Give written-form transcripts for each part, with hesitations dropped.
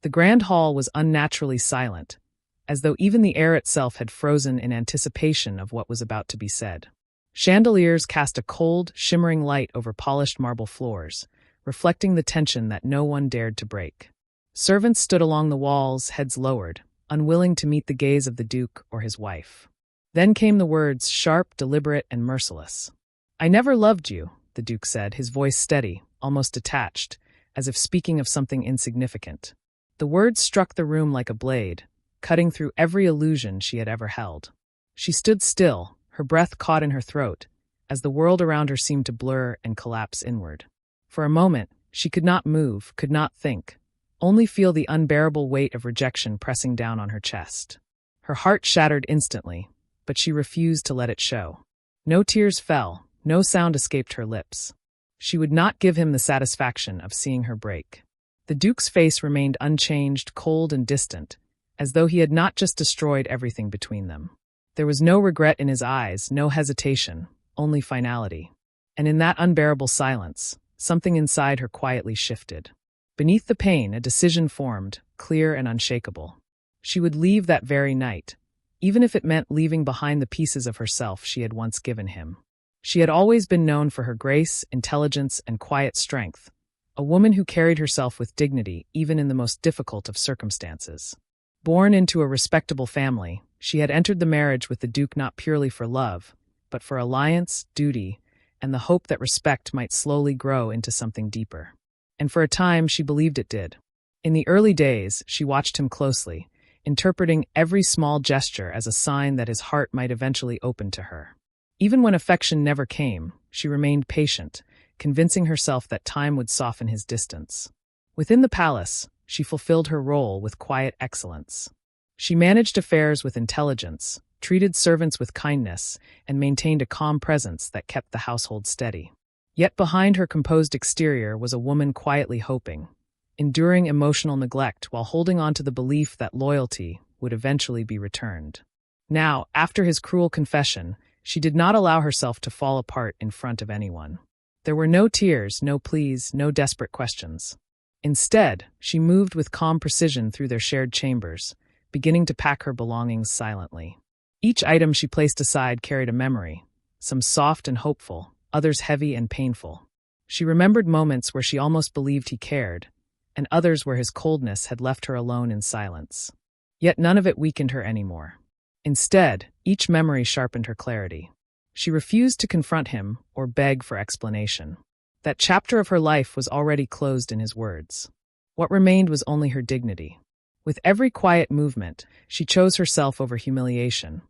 The grand hall was unnaturally silent, as though even the air itself had frozen in anticipation of what was about to be said. Chandeliers cast a cold, shimmering light over polished marble floors, reflecting the tension that no one dared to break. Servants stood along the walls, heads lowered, unwilling to meet the gaze of the Duke or his wife. Then came the words, sharp, deliberate, and merciless. "I never loved you," the Duke said, his voice steady, almost detached, as if speaking of something insignificant. The words struck the room like a blade, cutting through every illusion she had ever held. She stood still, her breath caught in her throat, as the world around her seemed to blur and collapse inward. For a moment, she could not move, could not think, only feel the unbearable weight of rejection pressing down on her chest. Her heart shattered instantly, but she refused to let it show. No tears fell, no sound escaped her lips. She would not give him the satisfaction of seeing her break. The Duke's face remained unchanged, cold and distant, as though he had not just destroyed everything between them. There was no regret in his eyes, no hesitation, only finality. And in that unbearable silence, something inside her quietly shifted. Beneath the pain, a decision formed, clear and unshakable. She would leave that very night, even if it meant leaving behind the pieces of herself she had once given him. She had always been known for her grace, intelligence, and quiet strength, a woman who carried herself with dignity even in the most difficult of circumstances. Born into a respectable family, she had entered the marriage with the Duke not purely for love, but for alliance, duty, and the hope that respect might slowly grow into something deeper. And for a time, she believed it did. In the early days, she watched him closely, interpreting every small gesture as a sign that his heart might eventually open to her. Even when affection never came, she remained patient, convincing herself that time would soften his distance. Within the palace, she fulfilled her role with quiet excellence. She managed affairs with intelligence, treated servants with kindness, and maintained a calm presence that kept the household steady. Yet behind her composed exterior was a woman quietly hoping, enduring emotional neglect while holding on to the belief that loyalty would eventually be returned. Now, after his cruel confession, she did not allow herself to fall apart in front of anyone. There were no tears, no pleas, no desperate questions. Instead, she moved with calm precision through their shared chambers, beginning to pack her belongings silently. Each item she placed aside carried a memory, some soft and hopeful, others heavy and painful. She remembered moments where she almost believed he cared, and others where his coldness had left her alone in silence. Yet none of it weakened her anymore. Instead, each memory sharpened her clarity. She refused to confront him or beg for explanation. That chapter of her life was already closed in his words. What remained was only her dignity. With every quiet movement, she chose herself over humiliation,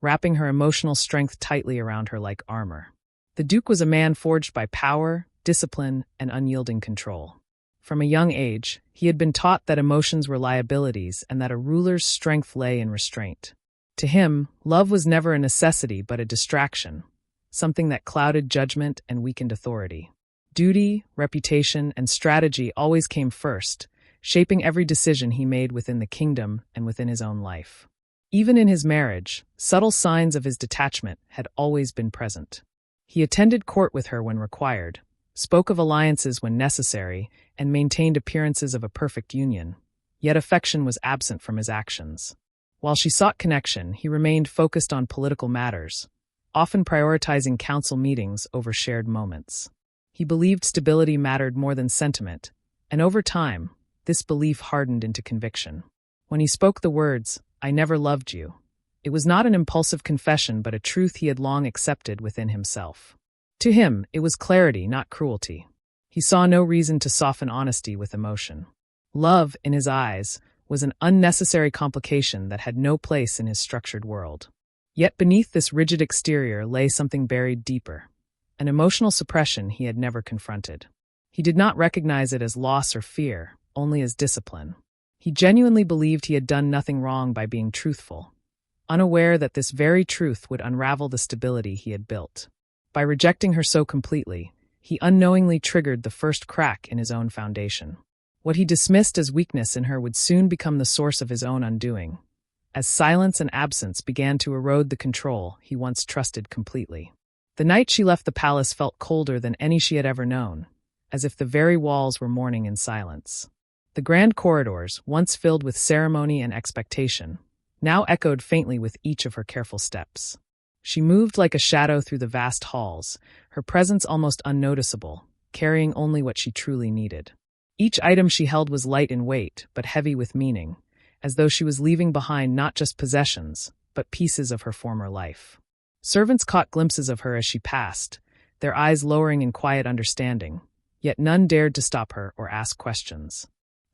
wrapping her emotional strength tightly around her like armor. The Duke was a man forged by power, discipline, and unyielding control. From a young age, he had been taught that emotions were liabilities and that a ruler's strength lay in restraint. To him, love was never a necessity but a distraction, something that clouded judgment and weakened authority. Duty, reputation, and strategy always came first, shaping every decision he made within the kingdom and within his own life. Even in his marriage, subtle signs of his detachment had always been present. He attended court with her when required, spoke of alliances when necessary, and maintained appearances of a perfect union, yet affection was absent from his actions. While she sought connection, he remained focused on political matters, often prioritizing council meetings over shared moments. He believed stability mattered more than sentiment, and over time, this belief hardened into conviction. When he spoke the words, "I never loved you," it was not an impulsive confession but a truth he had long accepted within himself. To him, it was clarity, not cruelty. He saw no reason to soften honesty with emotion. Love, in his eyes, was an unnecessary complication that had no place in his structured world. Yet beneath this rigid exterior lay something buried deeper, an emotional suppression he had never confronted. He did not recognize it as loss or fear, only as discipline. He genuinely believed he had done nothing wrong by being truthful, unaware that this very truth would unravel the stability he had built. By rejecting her so completely, he unknowingly triggered the first crack in his own foundation. What he dismissed as weakness in her would soon become the source of his own undoing, as silence and absence began to erode the control he once trusted completely. The night she left the palace felt colder than any she had ever known, as if the very walls were mourning in silence. The grand corridors, once filled with ceremony and expectation, now echoed faintly with each of her careful steps. She moved like a shadow through the vast halls, her presence almost unnoticeable, carrying only what she truly needed. Each item she held was light in weight, but heavy with meaning, as though she was leaving behind not just possessions, but pieces of her former life. Servants caught glimpses of her as she passed, their eyes lowering in quiet understanding, yet none dared to stop her or ask questions.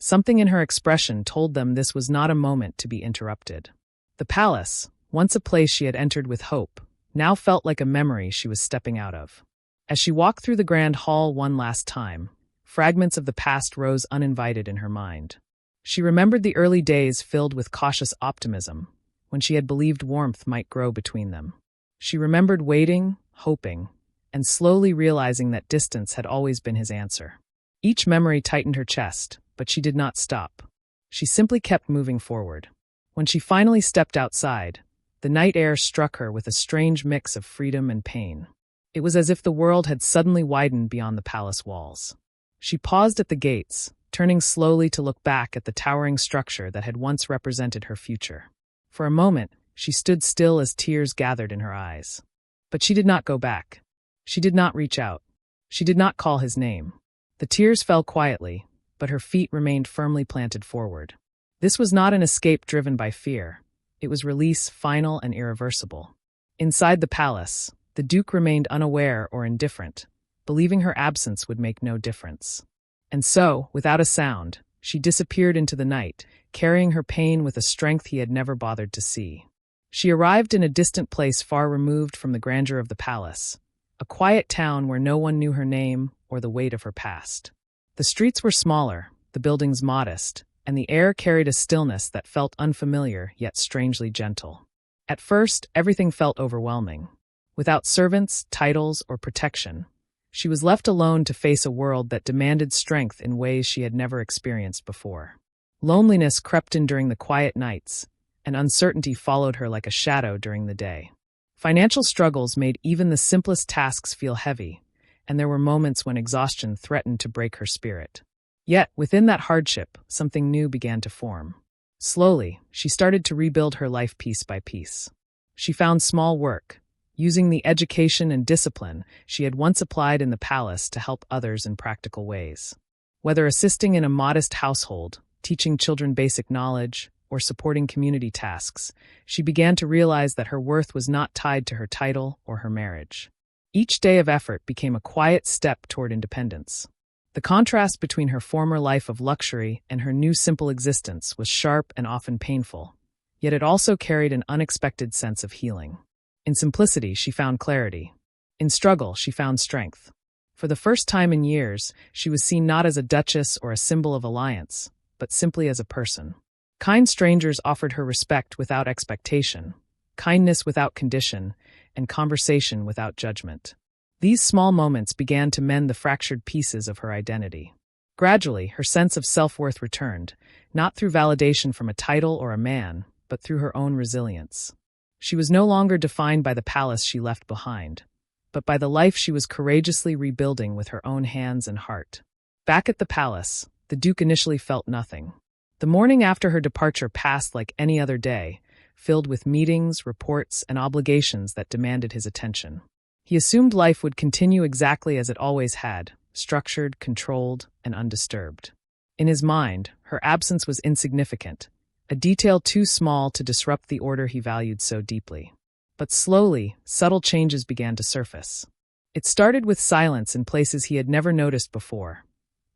Something in her expression told them this was not a moment to be interrupted. The palace, once a place she had entered with hope, now felt like a memory she was stepping out of. As she walked through the grand hall one last time, fragments of the past rose uninvited in her mind. She remembered the early days filled with cautious optimism, when she had believed warmth might grow between them. She remembered waiting, hoping, and slowly realizing that distance had always been his answer. Each memory tightened her chest, but she did not stop. She simply kept moving forward. When she finally stepped outside, the night air struck her with a strange mix of freedom and pain. It was as if the world had suddenly widened beyond the palace walls. She paused at the gates, turning slowly to look back at the towering structure that had once represented her future. For a moment, she stood still as tears gathered in her eyes. But she did not go back. She did not reach out. She did not call his name. The tears fell quietly, but her feet remained firmly planted forward. This was not an escape driven by fear. It was release, final and irreversible. Inside the palace, the Duke remained unaware or indifferent, believing her absence would make no difference. And so, without a sound, she disappeared into the night, carrying her pain with a strength he had never bothered to see. She arrived in a distant place far removed from the grandeur of the palace, a quiet town where no one knew her name or the weight of her past. The streets were smaller, the buildings modest, and the air carried a stillness that felt unfamiliar yet strangely gentle. At first, everything felt overwhelming. Without servants, titles, or protection, she was left alone to face a world that demanded strength in ways she had never experienced before. Loneliness crept in during the quiet nights, and uncertainty followed her like a shadow during the day. Financial struggles made even the simplest tasks feel heavy, and there were moments when exhaustion threatened to break her spirit. Yet, within that hardship, something new began to form. Slowly, she started to rebuild her life piece by piece. She found small work, using the education and discipline she had once applied in the palace to help others in practical ways. Whether assisting in a modest household, teaching children basic knowledge, or supporting community tasks, she began to realize that her worth was not tied to her title or her marriage. Each day of effort became a quiet step toward independence. The contrast between her former life of luxury and her new simple existence was sharp and often painful, yet it also carried an unexpected sense of healing. In simplicity, she found clarity. In struggle, she found strength. For the first time in years, she was seen not as a duchess or a symbol of alliance, but simply as a person. Kind strangers offered her respect without expectation, kindness without condition, and conversation without judgment. These small moments began to mend the fractured pieces of her identity. Gradually, her sense of self-worth returned, not through validation from a title or a man, but through her own resilience. She was no longer defined by the palace she left behind, but by the life she was courageously rebuilding with her own hands and heart. Back at the palace, the Duke initially felt nothing. The morning after her departure passed like any other day, filled with meetings, reports, and obligations that demanded his attention. He assumed life would continue exactly as it always had, structured, controlled, and undisturbed. In his mind, her absence was insignificant, a detail too small to disrupt the order he valued so deeply. But slowly, subtle changes began to surface. It started with silence in places he had never noticed before.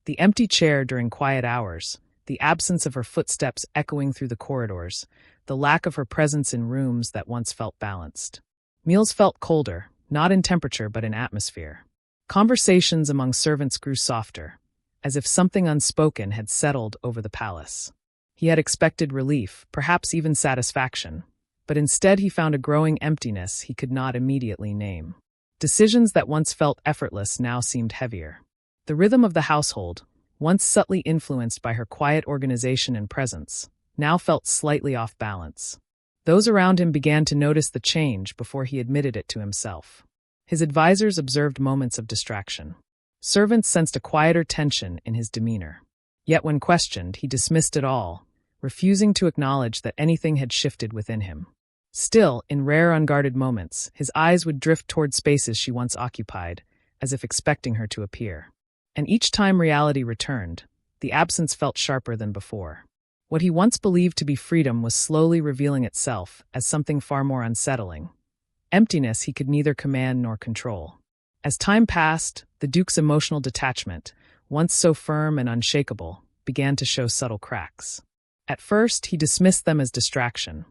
The empty chair during quiet hours, the absence of her footsteps echoing through the corridors, the lack of her presence in rooms that once felt balanced. Meals felt colder, not in temperature but in atmosphere. Conversations among servants grew softer, as if something unspoken had settled over the palace. He had expected relief, perhaps even satisfaction, but instead he found a growing emptiness he could not immediately name. Decisions that once felt effortless now seemed heavier. The rhythm of the household, once subtly influenced by her quiet organization and presence, now felt slightly off balance. Those around him began to notice the change before he admitted it to himself. His advisors observed moments of distraction. Servants sensed a quieter tension in his demeanor. Yet when questioned, he dismissed it all, refusing to acknowledge that anything had shifted within him. Still, in rare unguarded moments, his eyes would drift toward spaces she once occupied, as if expecting her to appear. And each time reality returned, the absence felt sharper than before. What he once believed to be freedom was slowly revealing itself as something far more unsettling. Emptiness he could neither command nor control. As time passed, the Duke's emotional detachment, once so firm and unshakable, began to show subtle cracks. At first, he dismissed them as distraction,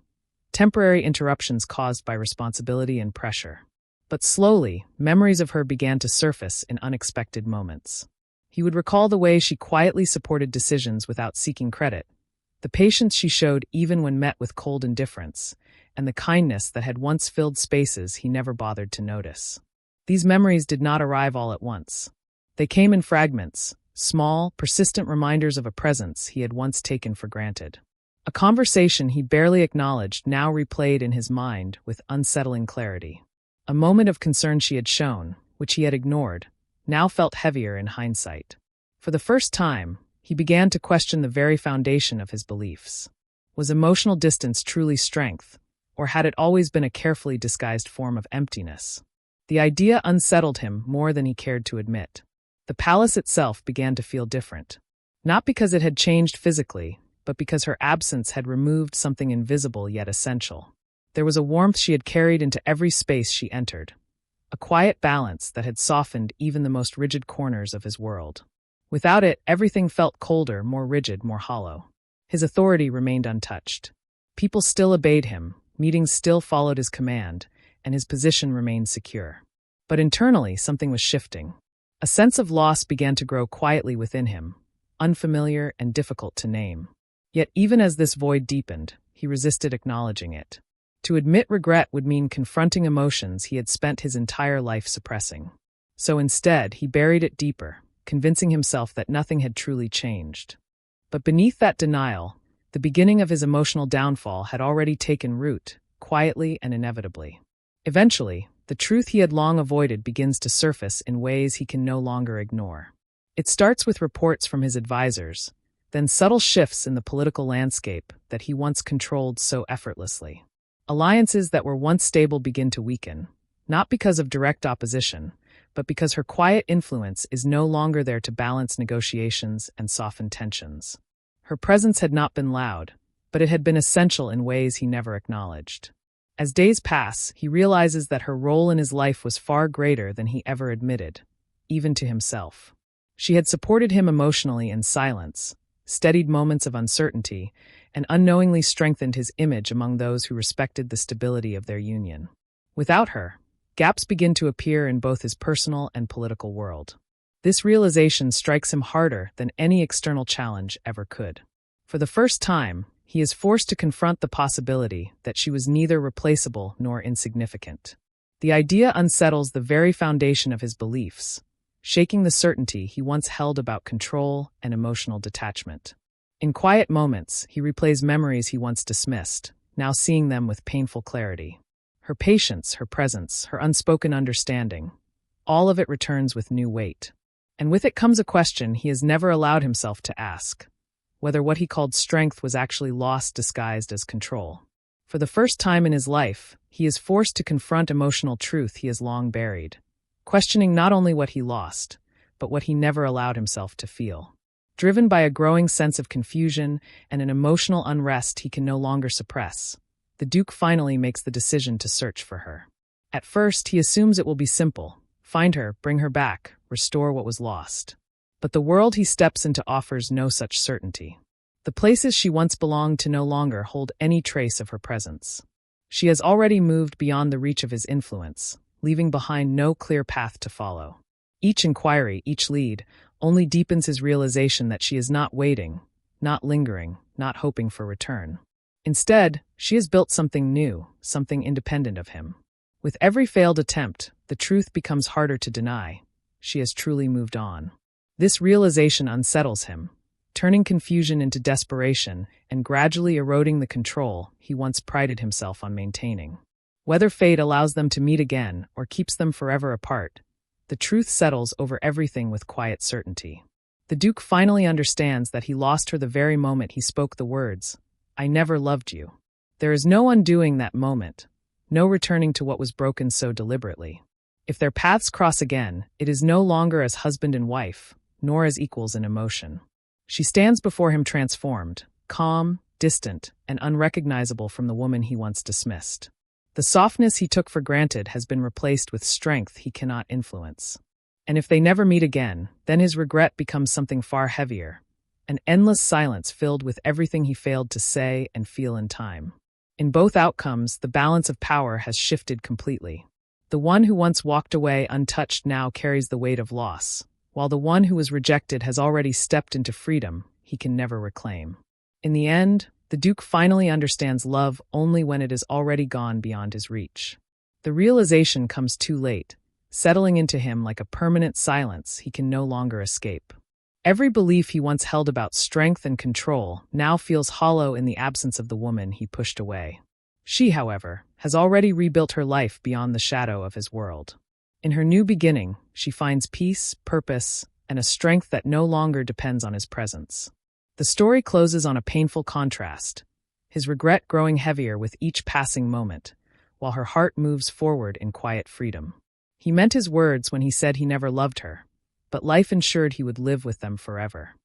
temporary interruptions caused by responsibility and pressure. But slowly, memories of her began to surface in unexpected moments. He would recall the way she quietly supported decisions without seeking credit, the patience she showed even when met with cold indifference, and the kindness that had once filled spaces he never bothered to notice. These memories did not arrive all at once. They came in fragments, small, persistent reminders of a presence he had once taken for granted. A conversation he barely acknowledged now replayed in his mind with unsettling clarity. A moment of concern she had shown, which he had ignored, now felt heavier in hindsight. For the first time, he began to question the very foundation of his beliefs. Was emotional distance truly strength, or had it always been a carefully disguised form of emptiness? The idea unsettled him more than he cared to admit. The palace itself began to feel different. Not because it had changed physically, but because her absence had removed something invisible yet essential. There was a warmth she had carried into every space she entered, a quiet balance that had softened even the most rigid corners of his world. Without it, everything felt colder, more rigid, more hollow. His authority remained untouched. People still obeyed him, meetings still followed his command, and his position remained secure. But internally, something was shifting. A sense of loss began to grow quietly within him, unfamiliar and difficult to name. Yet even as this void deepened, he resisted acknowledging it. To admit regret would mean confronting emotions he had spent his entire life suppressing. So instead, he buried it deeper, convincing himself that nothing had truly changed. But beneath that denial, the beginning of his emotional downfall had already taken root, quietly and inevitably. Eventually, the truth he had long avoided begins to surface in ways he can no longer ignore. It starts with reports from his advisors, then subtle shifts in the political landscape that he once controlled so effortlessly. Alliances that were once stable begin to weaken, not because of direct opposition, but because her quiet influence is no longer there to balance negotiations and soften tensions. Her presence had not been loud, but it had been essential in ways he never acknowledged. As days pass, he realizes that her role in his life was far greater than he ever admitted, even to himself. She had supported him emotionally in silence, steadied moments of uncertainty, and unknowingly strengthened his image among those who respected the stability of their union. Without her, gaps begin to appear in both his personal and political world. This realization strikes him harder than any external challenge ever could. For the first time, he is forced to confront the possibility that she was neither replaceable nor insignificant. The idea unsettles the very foundation of his beliefs, shaking the certainty he once held about control and emotional detachment. In quiet moments, he replays memories he once dismissed, now seeing them with painful clarity. Her patience, her presence, her unspoken understanding, all of it returns with new weight. And with it comes a question he has never allowed himself to ask: whether what he called strength was actually lost disguised as control. For the first time in his life, he is forced to confront emotional truth he has long buried, questioning not only what he lost, but what he never allowed himself to feel. Driven by a growing sense of confusion and an emotional unrest he can no longer suppress, the Duke finally makes the decision to search for her. At first, he assumes it will be simple: find her, bring her back, restore what was lost. But the world he steps into offers no such certainty. The places she once belonged to no longer hold any trace of her presence. She has already moved beyond the reach of his influence, leaving behind no clear path to follow. Each inquiry, each lead, only deepens his realization that she is not waiting, not lingering, not hoping for return. Instead, she has built something new, something independent of him. With every failed attempt, the truth becomes harder to deny. She has truly moved on. This realization unsettles him, turning confusion into desperation and gradually eroding the control he once prided himself on maintaining. Whether fate allows them to meet again or keeps them forever apart, the truth settles over everything with quiet certainty. The Duke finally understands that he lost her the very moment he spoke the words, "I never loved you." There is no undoing that moment, no returning to what was broken so deliberately. If their paths cross again, it is no longer as husband and wife, nor as equals in emotion. She stands before him transformed, calm, distant, and unrecognizable from the woman he once dismissed. The softness he took for granted has been replaced with strength he cannot influence. And if they never meet again, then his regret becomes something far heavier, an endless silence filled with everything he failed to say and feel in time. In both outcomes, the balance of power has shifted completely. The one who once walked away untouched now carries the weight of loss, while the one who was rejected has already stepped into freedom he can never reclaim. In the end, the Duke finally understands love only when it is already gone beyond his reach. The realization comes too late, settling into him like a permanent silence he can no longer escape. Every belief he once held about strength and control now feels hollow in the absence of the woman he pushed away. She, however, has already rebuilt her life beyond the shadow of his world. In her new beginning, she finds peace, purpose, and a strength that no longer depends on his presence. The story closes on a painful contrast, his regret growing heavier with each passing moment, while her heart moves forward in quiet freedom. He meant his words when he said he never loved her, but life ensured he would live with them forever.